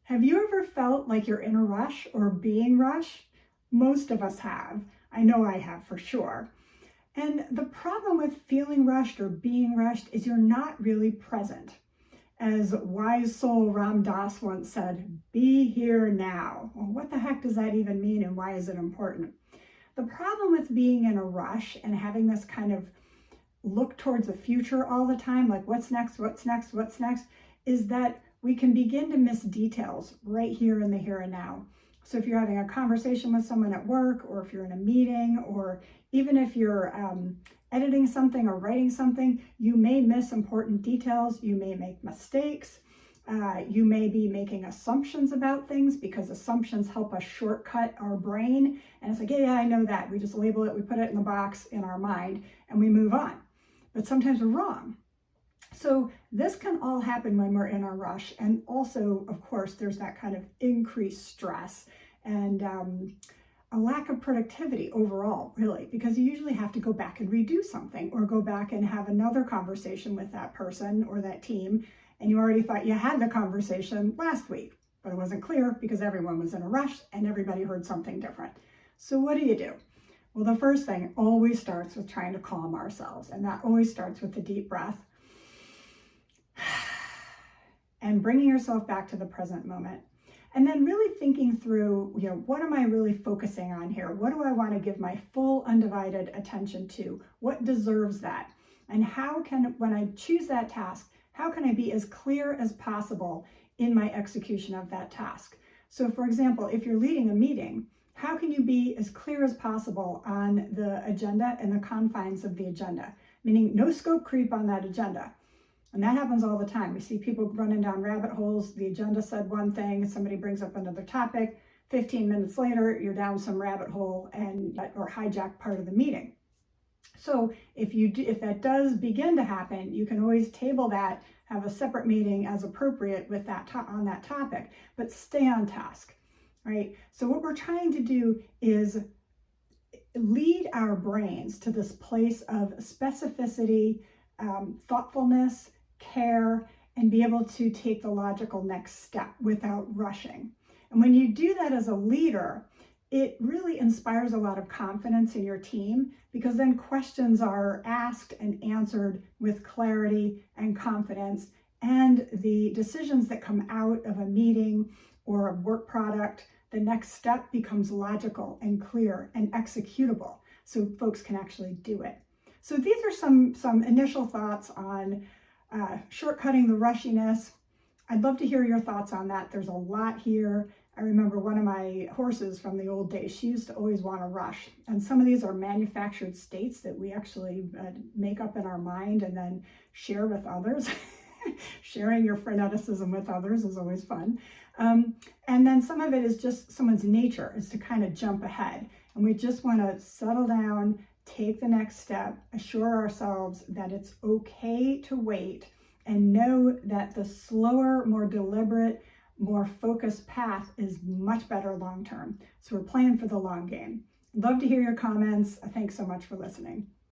Have you ever felt like you're in a rush or being rushed? Most of us have. I know I have for sure. And the problem with feeling rushed or being rushed is you're not really present. As wise soul Ram Dass once said, be here now. Well, what the heck does that even mean and why is it important? The problem with being in a rush and having this kind of look towards the future all the time, like what's next, what's next, what's next, is that we can begin to miss details right here in the here and now. So if you're having a conversation with someone at work, or if you're in a meeting, or even if you're editing something or writing something, you may miss important details. You may make mistakes. You may be making assumptions about things because assumptions help us shortcut our brain. And it's like, yeah, I know that. We just label it, we put it in the box in our mind, and we move on. But sometimes we're wrong. So this can all happen when we're in a rush. And also, of course, there's that kind of increased stress and a lack of productivity overall, really, because you usually have to go back and redo something or go back and have another conversation with that person or that team. And you already thought you had the conversation last week, but it wasn't clear because everyone was in a rush and everybody heard something different. So what do? Well, the first thing always starts with trying to calm ourselves. And that always starts with a deep breath and bringing yourself back to the present moment. And then really thinking through, what am I really focusing on here? What do I want to give my full undivided attention to? What deserves that? And how can, when I choose that task, how can I be as clear as possible in my execution of that task? So for example, if you're leading a meeting, how can you be as clear as possible on the agenda and the confines of the agenda? Meaning no scope creep on that agenda. And that happens all the time. We see people running down rabbit holes. The agenda said one thing, somebody brings up another topic. 15 minutes later, you're down some rabbit hole or hijack part of the meeting. So if that does begin to happen, you can always table that, have a separate meeting as appropriate with that on that topic, but stay on task, right? So what we're trying to do is lead our brains to this place of specificity, thoughtfulness, care, and be able to take the logical next step without rushing. And when you do that as a leader, it really inspires a lot of confidence in your team because then questions are asked and answered with clarity and confidence, and the decisions that come out of a meeting or a work product, the next step becomes logical and clear and executable so folks can actually do it. So these are some initial thoughts on shortcutting the rushiness. I'd love to hear your thoughts on that. There's a lot here. I remember one of my horses from the old days, she used to always want to rush. And some of these are manufactured states that we actually make up in our mind and then share with others. Sharing your freneticism with others is always fun. And then some of it is just someone's nature is to kind of jump ahead. And we just want to settle down, take the next step, assure ourselves that it's okay to wait, and know that the slower, more deliberate, more focused path is much better long-term. So we're playing for the long game. Love to hear your comments. Thanks so much for listening.